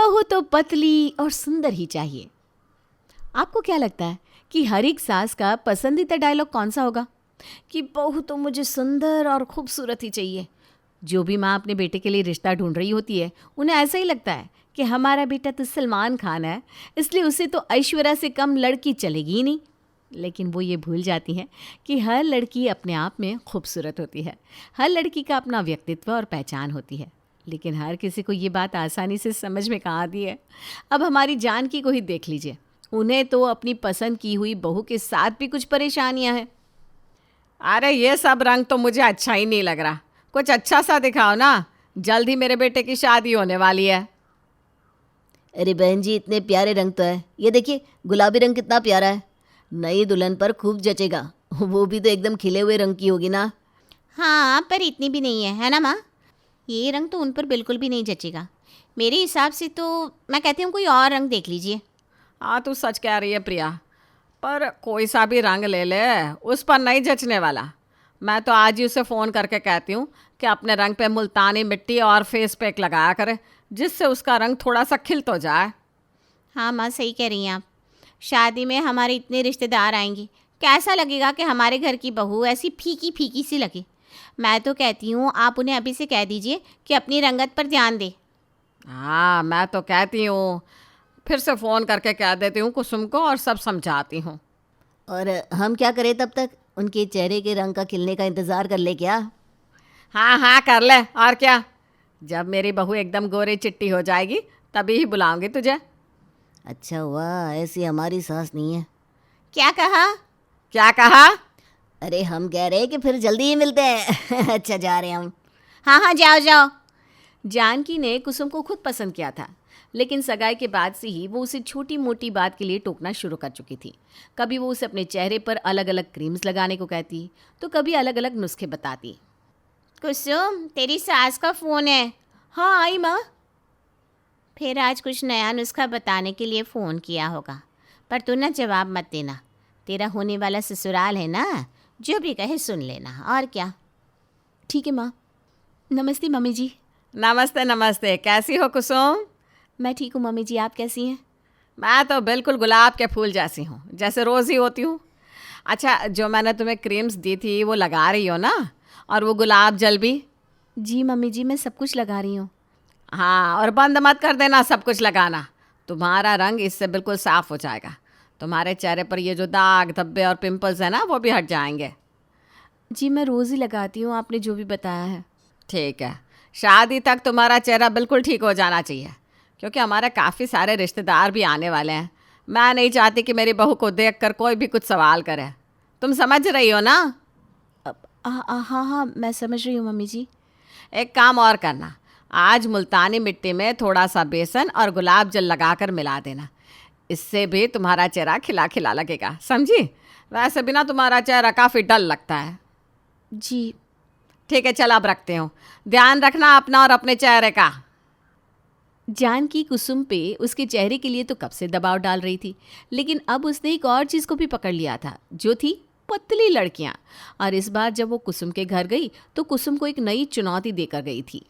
बहू तो पतली और सुंदर ही चाहिए। आपको क्या लगता है कि हर एक सास का पसंदीदा डायलॉग कौन सा होगा? कि बहू तो मुझे सुंदर और खूबसूरत ही चाहिए। जो भी माँ अपने बेटे के लिए रिश्ता ढूंढ रही होती है, उन्हें ऐसा ही लगता है कि हमारा बेटा तो सलमान खान है, इसलिए उसे तो ऐश्वर्या से कम लड़की चलेगी ही नहीं। लेकिन वो ये भूल जाती हैं कि हर लड़की अपने आप में खूबसूरत होती है। हर लड़की का अपना व्यक्तित्व और पहचान होती है। लेकिन हर किसी को ये बात आसानी से समझ में कहाँ आती है। अब हमारी जानकी को ही देख लीजिए, उन्हें तो अपनी पसंद की हुई बहू के साथ भी कुछ परेशानियां हैं। अरे ये सब रंग तो मुझे अच्छा ही नहीं लग रहा, कुछ अच्छा सा दिखाओ ना, जल्द ही मेरे बेटे की शादी होने वाली है। अरे बहन जी, इतने प्यारे रंग तो है। ये देखिए, गुलाबी रंग कितना प्यारा है, नई दुल्हन पर खूब जचेगा। वो भी तो एकदम खिले हुए रंग की होगी ना। हाँ, पर इतनी भी नहीं है ना माँ? ये रंग तो उन पर बिल्कुल भी नहीं जचेगा। मेरे हिसाब से तो मैं कहती हूँ कोई और रंग देख लीजिए। हाँ, तू सच कह रही है प्रिया, पर कोई सा भी रंग ले ले, उस पर नहीं जचने वाला। मैं तो आज ही उसे फ़ोन करके कहती हूँ कि अपने रंग पे मुल्तानी मिट्टी और फेस पैक लगाया करे, जिससे उसका रंग थोड़ा सा खिल तो जाए। हाँ माँ, सही कह रही हैं आप। शादी में हमारे इतने रिश्तेदार आएंगे, कैसा लगेगा कि हमारे घर की बहू ऐसी फीकी फीकी सी लगे। मैं तो कहती हूँ आप उन्हें अभी से कह दीजिए कि अपनी रंगत पर ध्यान दे। हाँ, मैं तो कहती हूँ, फिर से फ़ोन करके कह देती हूँ कुसुम को और सब समझाती हूँ। और हम क्या करें तब तक? उनके चेहरे के रंग का खिलने का इंतज़ार कर ले क्या? हाँ हाँ, कर ले, और क्या। जब मेरी बहू एकदम गोरी चिट्टी हो जाएगी तभी ही बुलाऊंगी तुझे। अच्छा हुआ ऐसी हमारी सास नहीं है। क्या कहा? क्या कहा? अरे हम कह रहे हैं कि फिर जल्दी ही मिलते हैं। अच्छा, जा रहे हैं हम। हाँ हाँ, जाओ जाओ। जानकी ने कुसुम को खुद पसंद किया था, लेकिन सगाई के बाद से ही वो उसे छोटी मोटी बात के लिए टोकना शुरू कर चुकी थी। कभी वो उसे अपने चेहरे पर अलग अलग क्रीम्स लगाने को कहती, तो कभी अलग अलग नुस्खे बताती। कुसुम, तेरी सास का फ़ोन है। हाँ आई माँ। फिर आज कुछ नया नुस्खा बताने के लिए फ़ोन किया होगा, पर तू ना जवाब मत देना। तेरा होने वाला ससुराल है ना, जो भी कहे सुन लेना, और क्या। ठीक है माँ। नमस्ते मम्मी जी। नमस्ते नमस्ते, कैसी हो कुसुम? मैं ठीक हूँ मम्मी जी, आप कैसी हैं? मैं तो बिल्कुल गुलाब के फूल जैसी हूँ, जैसे रोज़ ही होती हूँ। अच्छा, जो मैंने तुम्हें क्रीम्स दी थी वो लगा रही हो ना? और वो गुलाब जल भी? जी मम्मी जी, मैं सब कुछ लगा रही हूँ। हाँ, और बंद मत कर देना सब कुछ लगाना, तुम्हारा रंग इससे बिल्कुल साफ़ हो जाएगा। तुम्हारे चेहरे पर ये जो दाग धब्बे और पिंपल्स हैं ना, वो भी हट जाएंगे। जी मैं रोज़ ही लगाती हूँ, आपने जो भी बताया है। ठीक है, शादी तक तुम्हारा चेहरा बिल्कुल ठीक हो जाना चाहिए, क्योंकि हमारे काफ़ी सारे रिश्तेदार भी आने वाले हैं। मैं नहीं चाहती कि मेरी बहू को देखकर कोई भी कुछ सवाल करे। तुम समझ रही हो ना? हाँ हाँ, मैं समझ रही हूँ मम्मी जी। एक काम और करना, आज मुल्तानी मिट्टी में थोड़ा सा बेसन और गुलाब जल लगाकर मिला देना, इससे भी तुम्हारा चेहरा खिला खिला लगेगा, समझी? वैसे भी ना तुम्हारा चेहरा काफ़ी डल लगता है। जी ठीक है, चल अब रखते हो, ध्यान रखना अपना और अपने चेहरे का। जानकी कुसुम पे उसके चेहरे के लिए तो कब से दबाव डाल रही थी, लेकिन अब उसने एक और चीज़ को भी पकड़ लिया था, जो थी पतली लड़कियां। और इस बार जब वो कुसुम के घर गई तो कुसुम को एक नई चुनौती देकर गई थी।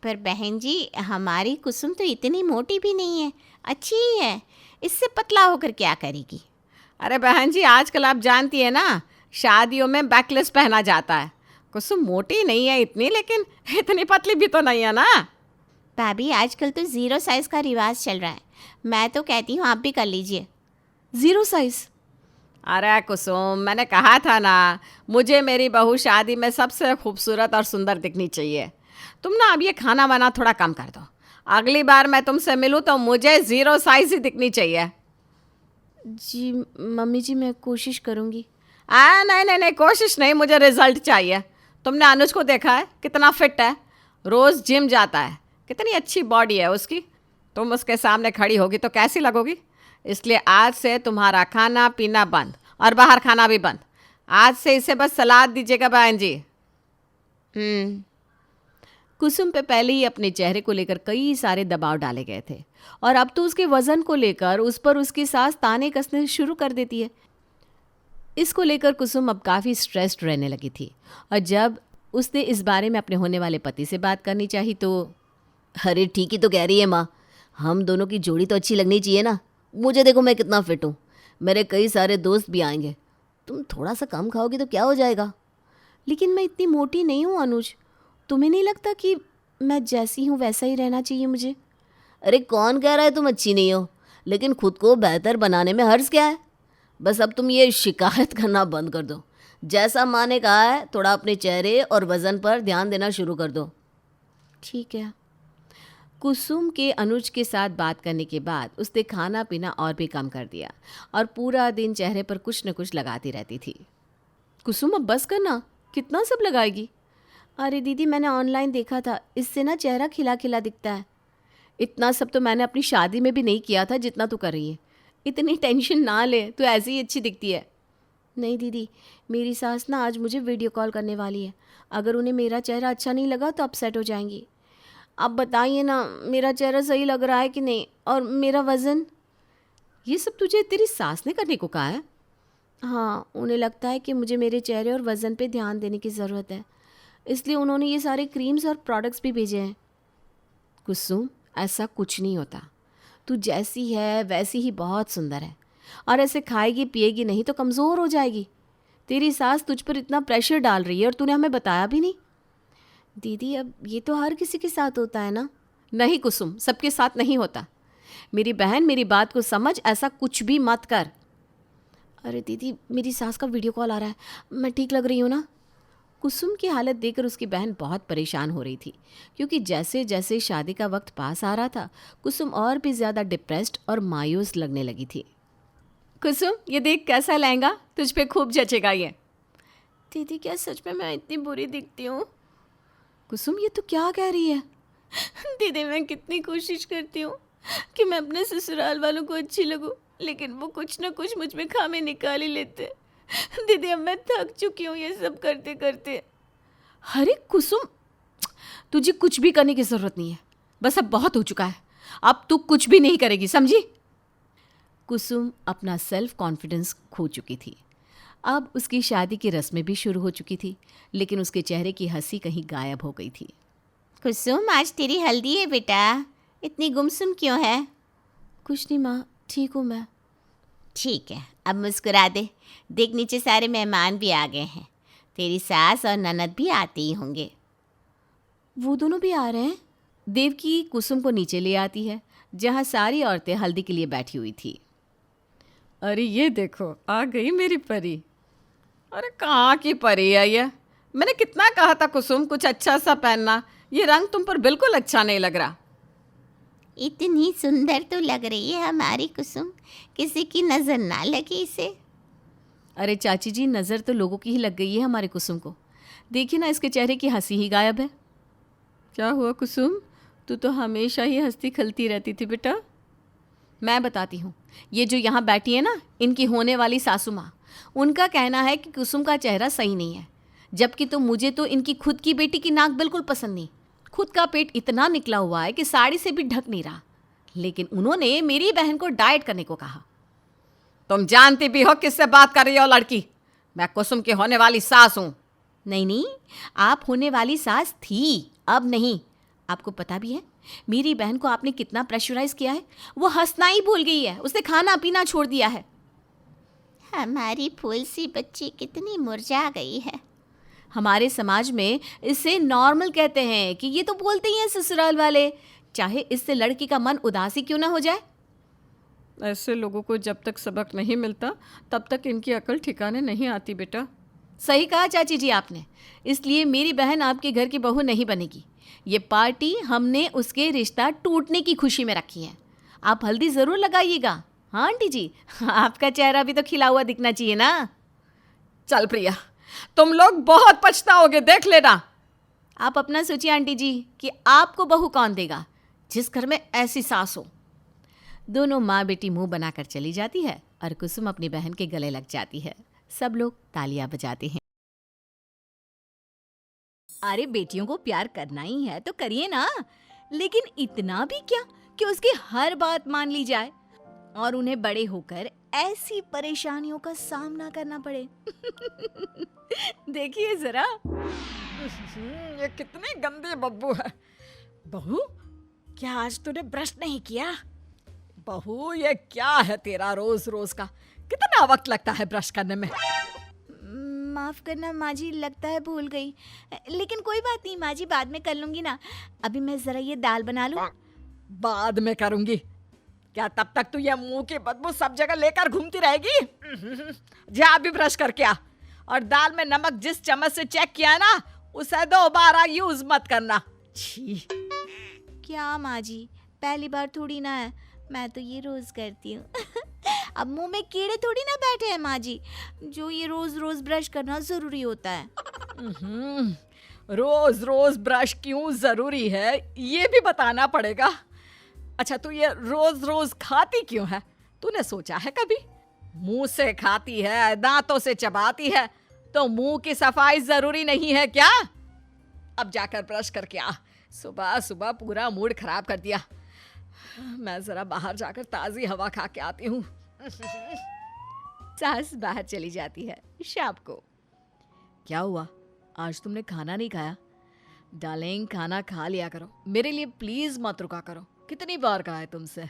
पर बहन जी, हमारी कुसुम तो इतनी मोटी भी नहीं है, अच्छी ही है। इससे पतला होकर क्या करेगी? अरे बहन जी, आजकल आप जानती है ना, शादियों में बैकलेस पहना जाता है। कुसुम मोटी नहीं है इतनी, लेकिन इतनी पतली भी तो नहीं है ना। भाभी, आजकल तो 0 साइज़ का रिवाज चल रहा है। मैं तो कहती हूँ आप भी कर लीजिए। 0 साइज़? अरे कुसुम, मैंने कहा था ना, मुझे मेरी बहू शादी में सबसे खूबसूरत और सुंदर दिखनी चाहिए। तुम ना अब ये खाना वाना थोड़ा कम कर दो। अगली बार मैं तुमसे मिलूँ तो मुझे 0 साइज़ ही दिखनी चाहिए। जी मम्मी जी, मैं कोशिश करूँगी। नहीं नहीं नहीं, कोशिश नहीं, मुझे रिजल्ट चाहिए। तुमने अनुज को देखा है, कितना फिट है, रोज़ जिम जाता है, कितनी अच्छी बॉडी है उसकी। तुम उसके सामने खड़ी होगी तो कैसी लगोगी? इसलिए आज से तुम्हारा खाना पीना बंद और बाहर खाना भी बंद। आज से इसे बस सलाद दीजिएगा बहन जी। कुसुम पे पहले ही अपने चेहरे को लेकर कई सारे दबाव डाले गए थे, और अब तो उसके वजन को लेकर उस पर उसकी सास ताने कसने शुरू कर देती है। इसको लेकर कुसुम अब काफ़ी स्ट्रेस्ड रहने लगी थी, और जब उसने इस बारे में अपने होने वाले पति से बात करनी चाहिए तो अरे ठीक ही तो कह रही है माँ, हम दोनों की जोड़ी तो अच्छी लगनी चाहिए ना। मुझे देखो मैं कितना फिट हूँ, मेरे कई सारे दोस्त भी आएंगे। तुम थोड़ा सा कम खाओगी तो क्या हो जाएगा? लेकिन मैं इतनी मोटी नहीं हूँ अनुज, तुम्हें नहीं लगता कि मैं जैसी हूँ वैसा ही रहना चाहिए मुझे? अरे कौन कह रहा है तुम अच्छी नहीं हो? लेकिन खुद को बेहतर बनाने में हर्ज क्या है? बस अब तुम ये शिकायत करना बंद कर दो। जैसा माँ ने कहा है, थोड़ा अपने चेहरे और वज़न पर ध्यान देना शुरू कर दो। ठीक है। कुसुम के अनुज के साथ बात करने के बाद उसने खाना पीना और भी कम कर दिया और पूरा दिन चेहरे पर कुछ न कुछ लगाती रहती थी। कुसुम अब बस करना, कितना सब लगाएगी? अरे दीदी मैंने ऑनलाइन देखा था, इससे ना चेहरा खिला खिला दिखता है। इतना सब तो मैंने अपनी शादी में भी नहीं किया था जितना तू कर रही है। इतनी टेंशन ना ले, तू ऐसी ही अच्छी दिखती है। नहीं दीदी, मेरी सास ना आज मुझे वीडियो कॉल करने वाली है। अगर उन्हें मेरा चेहरा अच्छा नहीं लगा तो अपसेट हो जाएंगी। आप बताइए ना, मेरा चेहरा सही लग रहा है कि नहीं, और मेरा वज़न? ये सब तुझे तेरी सास ने करने को कहा है? हाँ, उन्हें लगता है कि मुझे मेरे चेहरे और वज़न पे ध्यान देने की ज़रूरत है, इसलिए उन्होंने ये सारे क्रीम्स और प्रोडक्ट्स भी भेजे हैं। कुसुम, ऐसा कुछ नहीं होता। तू जैसी है वैसी ही बहुत सुंदर है, और ऐसे खाएगी पिएगी नहीं तो कमज़ोर हो जाएगी। तेरी सास तुझ पर इतना प्रेशर डाल रही है और तूने हमें बताया भी नहीं। दीदी अब ये तो हर किसी के साथ होता है ना? नहीं कुसुम, सबके साथ नहीं होता। मेरी बहन, मेरी बात को समझ, ऐसा कुछ भी मत कर। अरे दीदी, मेरी सास का वीडियो कॉल आ रहा है, मैं ठीक लग रही हूँ ना? कुसुम की हालत देखकर उसकी बहन बहुत परेशान हो रही थी, क्योंकि जैसे जैसे शादी का वक्त पास आ रहा था कुसुम और भी ज़्यादा डिप्रेस्ड और मायूस लगने लगी थी। कुसुम, ये देख कैसा लहंगा, तुझ पे खूब जचेगा ये। दीदी क्या सच में मैं इतनी बुरी दिखती हूँ? कुसुम, ये तो क्या कह रही है? दीदी मैं कितनी कोशिश करती हूँ कि मैं अपने ससुराल वालों को अच्छी लगूं, लेकिन वो कुछ ना कुछ मुझ में खामी निकाल ही लेते। दीदी अब मैं थक चुकी हूँ ये सब करते करते। अरे कुसुम, तुझे कुछ भी करने की ज़रूरत नहीं है, बस अब बहुत हो चुका है। अब तू कुछ भी नहीं करेगी, समझी? कुसुम अपना सेल्फ कॉन्फिडेंस खो चुकी थी। अब उसकी शादी की रस्में भी शुरू हो चुकी थी, लेकिन उसके चेहरे की हंसी कहीं गायब हो गई थी। कुसुम, आज तेरी हल्दी है बेटा, इतनी गुमसुम क्यों है? कुछ नहीं माँ, ठीक हूँ मैं। ठीक है, अब मुस्कुरा दे। देख नीचे सारे मेहमान भी आ गए हैं, तेरी सास और ननद भी आते ही होंगे। वो दोनों भी आ रहे हैं? देवकी कुसुम को नीचे ले आती है, जहाँ सारी औरतें हल्दी के लिए बैठी हुई थी। अरे ये देखो, आ गई मेरी परी। अरे कहाँ की परी है ये? मैंने कितना कहा था कुसुम कुछ अच्छा सा पहनना, ये रंग तुम पर बिल्कुल अच्छा नहीं लग रहा। इतनी सुंदर तो लग रही है हमारी कुसुम, किसी की नज़र ना लगे इसे। अरे चाची जी, नज़र तो लोगों की ही लग गई है हमारे कुसुम को। देखिए ना, इसके चेहरे की हंसी ही गायब है। क्या हुआ कुसुम, तू तो हमेशा ही हंसती खिलती रहती थी बेटा। मैं बताती हूँ, ये जो यहाँ बैठी है ना, इनकी होने वाली सासू माँ, उनका कहना है कि कुसुम का चेहरा सही नहीं है, जबकि तो मुझे तो इनकी खुद की बेटी की नाक बिल्कुल पसंद नहीं। खुद का पेट इतना निकला हुआ है कि साड़ी से भी ढक नहीं रहा, लेकिन उन्होंने मेरी बहन को डाइट करने को कहा। तुम जानती भी हो किससे बात कर रही हो लड़की? मैं कुसुम की होने वाली सास हूँ। नहीं नहीं, आप होने वाली सास थी, अब नहीं। आपको पता भी है मेरी बहन को आपने कितना प्रेशराइज किया है? वो हंसना ही भूल गई है, उसने खाना पीना छोड़ दिया है। हमारी फूल सी बच्ची कितनी मुरझा गई है। हमारे समाज में इसे नॉर्मल कहते हैं कि ये तो बोलते ही हैं ससुराल वाले, चाहे इससे लड़की का मन उदासी क्यों ना हो जाए। ऐसे लोगों को जब तक सबक नहीं मिलता तब तक इनकी अकल ठिकाने नहीं आती बेटा। सही कहा चाची जी आपने, इसलिए मेरी बहन आपके घर की बहू नहीं बनेगी। ये पार्टी हमने उसके रिश्ता टूटने की खुशी में रखी है। आप हल्दी ज़रूर लगाइएगा। हाँ आंटी जी, आपका चेहरा भी तो खिला हुआ दिखना चाहिए ना। चल प्रिया, तुम लोग बहुत पछताओगे, देख लेना। आप अपना सोचिए आंटी जी कि आपको बहू कौन देगा जिस घर में ऐसी सास हो। दोनों माँ बेटी मुंह बनाकर चली जाती है और कुसुम अपनी बहन के गले लग जाती है। सब लोग तालियां बजाते हैं। अरे बेटियों को प्यार करना ही है तो करिए ना, लेकिन इतना भी क्या कि उसकी हर बात मान ली जाए और उन्हें बड़े होकर ऐसी परेशानियों का सामना करना पड़े। देखिए जरा, ये कितनी गंदी बदबू है। बहू, क्या आज तूने ब्रश नहीं किया? बहू, ये क्या है तेरा रोज रोज का? कितना वक्त लगता है ब्रश करने में? माफ करना माँ जी, लगता है भूल गई, लेकिन कोई बात नहीं माँ जी, बाद में कर लूंगी ना। अभी मैं जरा ये दाल बना लूं। बाद में करूंगी? क्या तब तक तू ये मुंह की बदबू सब जगह लेकर घूमती रहेगी? जा अभी ब्रश करके आ, और दाल में नमक जिस चम्मच से चेक किया ना, उसे दोबारा यूज मत करना। छी। क्या माँ जी, पहली बार थोड़ी ना है, मैं तो ये रोज करती हूँ। अब मुंह में कीड़े थोड़ी ना बैठे हैं माँ जी, जो ये रोज रोज ब्रश करना जरूरी होता है। रोज रोज ब्रश क्यों जरूरी है ये भी बताना पड़ेगा। अच्छा, तू ये रोज रोज खाती क्यों है? तूने सोचा है कभी? मुंह से खाती है, दांतों से चबाती है, तो मुंह की सफाई जरूरी नहीं है क्या? अब जाकर ब्रश करके आ, सुबह सुबह पूरा मूड खराब कर दिया। मैं जरा बाहर जाकर ताजी हवा खा के आती हूँ। सास बाहर चली जाती है शाम को। क्या हुआ, आज तुमने खाना नहीं खाया? डार्लिंग, खाना खा लिया करो, मेरे लिए प्लीज मत रुका करो। कितनी बार कहा है तुमसे?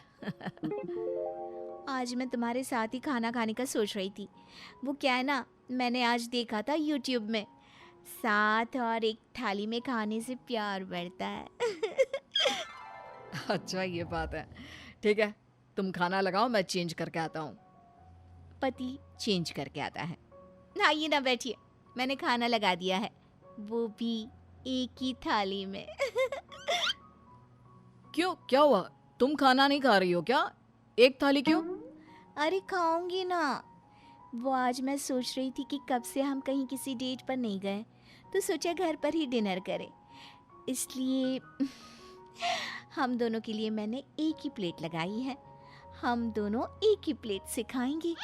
आज मैं तुम्हारे साथ ही खाना खाने का सोच रही थी। वो क्या है ना, मैंने आज देखा था यूट्यूब में, साथ और एक थाली में खाने से प्यार बढ़ता है। अच्छा, ये बात है। ठीक है, तुम खाना लगाओ, मैं चेंज करके आता हूँ। पति चेंज करके आता है। आइए ना, बैठिए, मैंने खाना लगा दिया है, वो भी एक ही थाली में। क्यों, क्या हुआ? तुम खाना नहीं खा रही हो क्या? एक थाली क्यों? अरे खाऊंगी ना। वो आज मैं सोच रही थी कि कब से हम कहीं किसी डेट पर नहीं गए, तो सोचा घर पर ही डिनर करें, इसलिए हम दोनों के लिए मैंने एक ही प्लेट लगाई है। हम दोनों एक ही प्लेट से खाएंगे।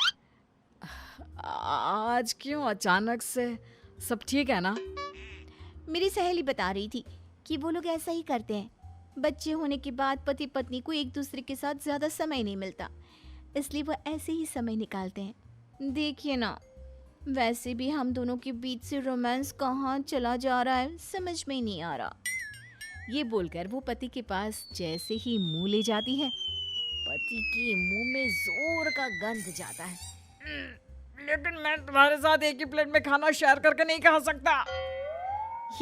आज क्यों अचानक से? सब ठीक है ना? मेरी सहेली बता रही थी कि वो लोग ऐसा ही करते हैं। बच्चे होने के बाद पति पत्नी को एक दूसरे के साथ ज़्यादा समय नहीं मिलता, इसलिए वो ऐसे ही समय निकालते हैं। देखिए ना, वैसे भी हम दोनों के बीच से रोमांस कहाँ चला जा रहा है, समझ में ही नहीं आ रहा। ये बोलकर वो पति के पास जैसे ही मुंह ले जाती है, पति के मुंह में जोर का गंध जाता है। लेकिन मैं तुम्हारे साथ एक ही प्लेट में खाना शेयर करके नहीं खा सकता।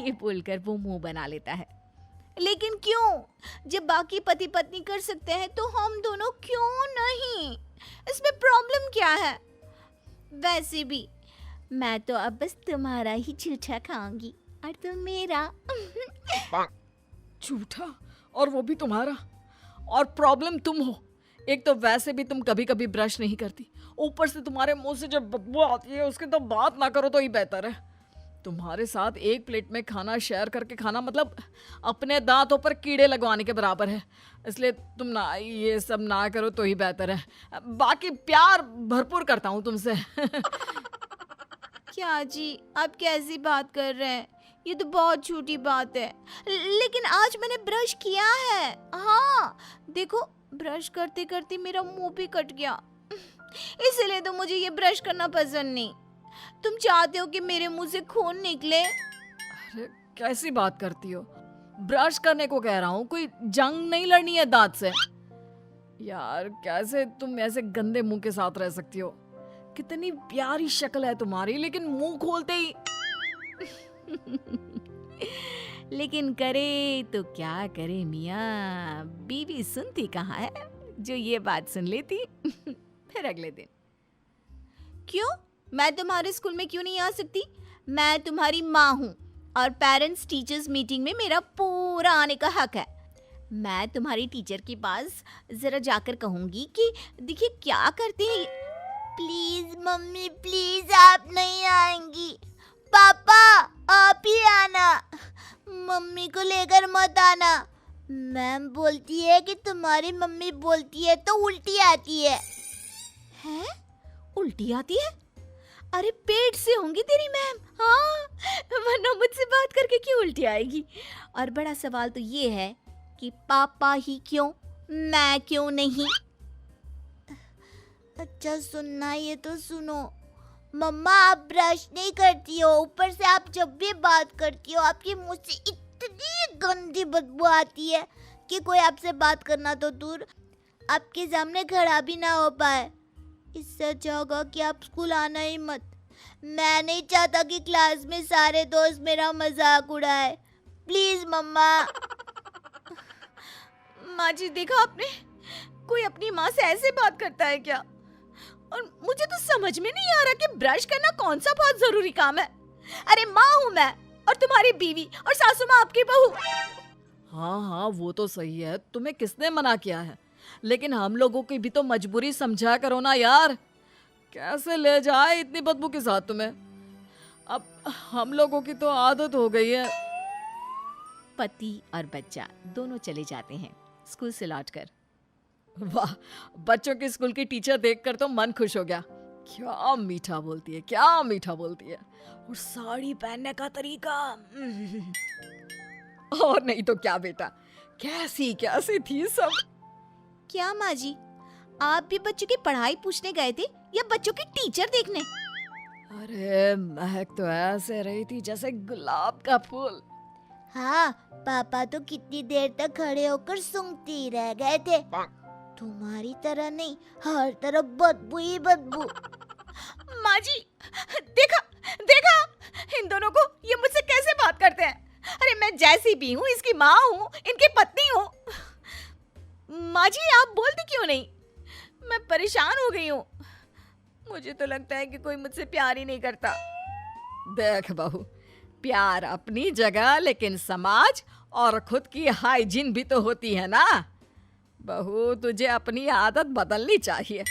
ये बोलकर वो मुंह बना लेता है। लेकिन क्यों? जब बाकी पति पत्नी कर सकते हैं तो हम दोनों क्यों नहीं? इसमें प्रॉब्लम क्या है? वैसे भी मैं तो अब बस तुम्हारा ही झूठा खाऊंगी और तुम मेरा। झूठा? और वो भी तुम्हारा? और प्रॉब्लम तुम हो। एक तो वैसे भी तुम कभी कभी ब्रश नहीं करती, ऊपर से तुम्हारे मुंह से जब बदबू आती है उसकी तो बात ना करो तो ही बेहतर है। तुम्हारे साथ एक प्लेट में खाना शेयर करके खाना मतलब अपने दांतों पर कीड़े लगवाने के बराबर है, इसलिए तुम ना ये सब ना करो तो ही बेहतर है। बाकी प्यार भरपूर करता हूँ तुमसे। क्या जी, आप कैसी बात कर रहे हैं? ये तो बहुत छोटी बात है। लेकिन आज मैंने ब्रश किया है। हाँ देखो, ब्रश करते करते मेरा मुंह भी कट गया, इसलिए तो मुझे ये ब्रश करना पसंद नहीं। तुम चाहते हो कि मेरे मुंह से खून निकले? अरे कैसी बात करती हो? ब्रश करने को कह रहा हूँ, कोई जंग नहीं लड़नी है दांत से। यार कैसे तुम ऐसे गंदे मुंह के साथ रह सकती हो? कितनी प्यारी शक्ल है तुम्हारी, लेकिन मुंह खोलते ही। लेकिन करे तो क्या करे मियाँ, बीवी सुनती कहाँ है जो ये बात सुन लेती। फिर अगले दिन, क्यों? मैं तुम्हारे स्कूल में क्यों नहीं आ सकती? मैं तुम्हारी माँ हूँ और पेरेंट्स टीचर्स मीटिंग में मेरा पूरा आने का हक है। मैं तुम्हारी टीचर के पास जरा जाकर कहूँगी कि देखिए क्या करते हैं। प्लीज मम्मी, प्लीज आप नहीं आएंगी। पापा आप ही आना, मम्मी को लेकर मत आना। मैम बोलती है कि तुम्हारी मम्मी बोलती है तो उल्टी आती है। हैं? उल्टी आती है? अरे पेट से होंगी तेरी मैम। हाँ, वरना मुझसे बात करके क्यों उल्टी आएगी? और बड़ा सवाल तो ये है कि पापा ही क्यों, मैं क्यों नहीं? अच्छा सुनना, ये तो सुनो। मम्मा आप ब्रश नहीं करती हो, ऊपर से आप जब भी बात करती हो आपके मुंह से इतनी गंदी बदबू आती है, कि कोई आपसे बात करना तो दूर आपके सामने खड़ा भी ना हो पाए। इससे अच्छा होगा कि आप स्कूल आना ही मत। मैं नहीं चाहता कि क्लास में सारे दोस्त मेरा मजाक उड़ाए। प्लीज मम्मा। माँ जी देखा आपने, कोई अपनी माँ से ऐसे बात करता है क्या? और मुझे तो समझ में नहीं आ रहा कि ब्रश करना कौन सा बहुत जरूरी काम है। अरे माँ हूँ मैं, और तुम्हारी बीवी, और सासू माँ आपकी बहू। हाँ हाँ, वो तो सही है, तुम्हें किसने मना किया है? लेकिन हम लोगों की भी तो मजबूरी समझा करो ना यार। कैसे ले जाए इतनी बदबू के साथ तुम्हें? अब हम लोगों की तो आदत हो गई है। पति और बच्चा दोनों चले जाते हैं स्कूल से लौटकर। वाह, बच्चों की स्कूल की टीचर देखकर तो मन खुश हो गया। क्या मीठा बोलती है, क्या मीठा बोलती है। और साड़ी पहनने का तरीका और नहीं तो क्या बेटा, कैसी कैसी थी सब। क्या माँ जी, आप भी बच्चों की पढ़ाई पूछने गए थे या बच्चों की टीचर देखने? अरे महक तो ऐसे रही थी जैसे गुलाब का फूल। हाँ, पापा तो कितनी देर तक खड़े होकर सूंघते ही रह गए थे। तुम्हारी तरह नहीं, हर तरफ बदबू ही बदबू। माँ जी देखा देखा, इन दोनों को ये मुझसे कैसे बात करते हैं। अरे मैं जैसी भी हूँ इसकी माँ हूँ, इनकी पत्नी हूँ। माँ जी आप बोलती क्यों नहीं? मैं परेशान हो गई हूँ। मुझे तो लगता है कि कोई मुझसे प्यार ही नहीं करता। देख बहू, प्यार अपनी जगह, लेकिन समाज और खुद की हाइजीन भी तो होती है ना। बहू, तुझे अपनी आदत बदलनी चाहिए।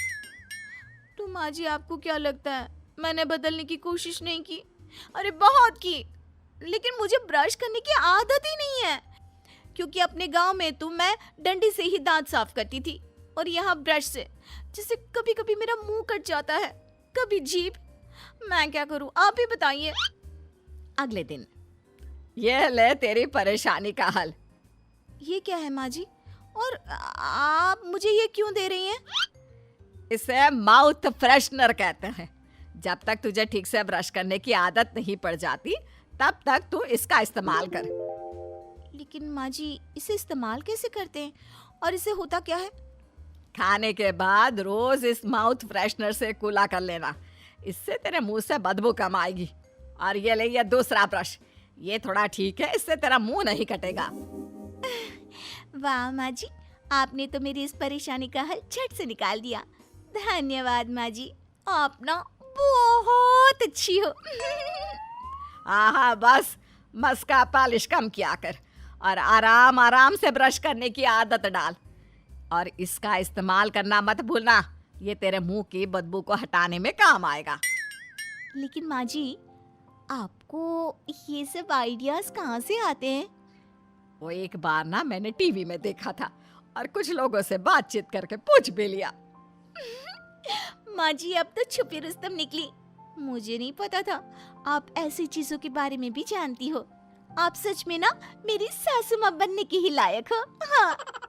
तो माँ जी आपको क्या लगता है मैंने बदलने की कोशिश नहीं की? अरे बहुत की, लेकिन मुझे ब्रश करने की आदत ही नहीं है। क्योंकि अपने गांव में तो मैं डंडी से ही दांत साफ करती थी, और यहाँ ब्रश से, जिससे कभी कभी मेरा मुंह कट जाता है, कभी जीभ। मैं क्या करूँ, आप ही बताइए। अगले दिन। ये ले तेरी परेशानी का हल। ये क्या है माँ जी, और आप मुझे ये क्यों दे रही हैं? इसे माउथ फ्रेशनर कहते हैं। जब तक तुझे ठीक से ब्रश करने की आदत नहीं पड़ जाती, तब तक तू इसका इस्तेमाल कर। लेकिन माँ जी इसे इस्तेमाल कैसे करते हैं, और इसे होता क्या है? खाने के बाद रोज इस माउथ फ्रेशनर से कुला कर लेना। इससे तेरे मुंह से बदबू कम आएगी। और ये ले, ये दूसरा ब्रश, ये थोड़ा ठीक है, इससे तेरा मुंह नहीं कटेगा। वाह माँ जी, आपने तो मेरी इस परेशानी का हल झट से निकाल दिया। धन्यवाद माँ जी, आप ना बहुत अच्छी हो। हाँ बस, मस्का पालिश कम किया कर और आराम आराम से ब्रश करने की आदत डाल। और इसका इस्तेमाल करना मत भूलना, ये तेरे मुंह की बदबू को हटाने में काम आएगा। लेकिन माँ जी आपको ये सब आइडियाज कहाँ से आते हैं? वो एक बार ना मैंने टीवी में देखा था और कुछ लोगों से बातचीत करके पूछ भी लिया। माँ जी अब तो छुपी रुस्तम निकली। मुझे नहीं पता था आप ऐसी चीजों के बारे में भी जानती हो। आप सच में ना मेरी सासू माँ बनने की ही लायक हो। हाँ।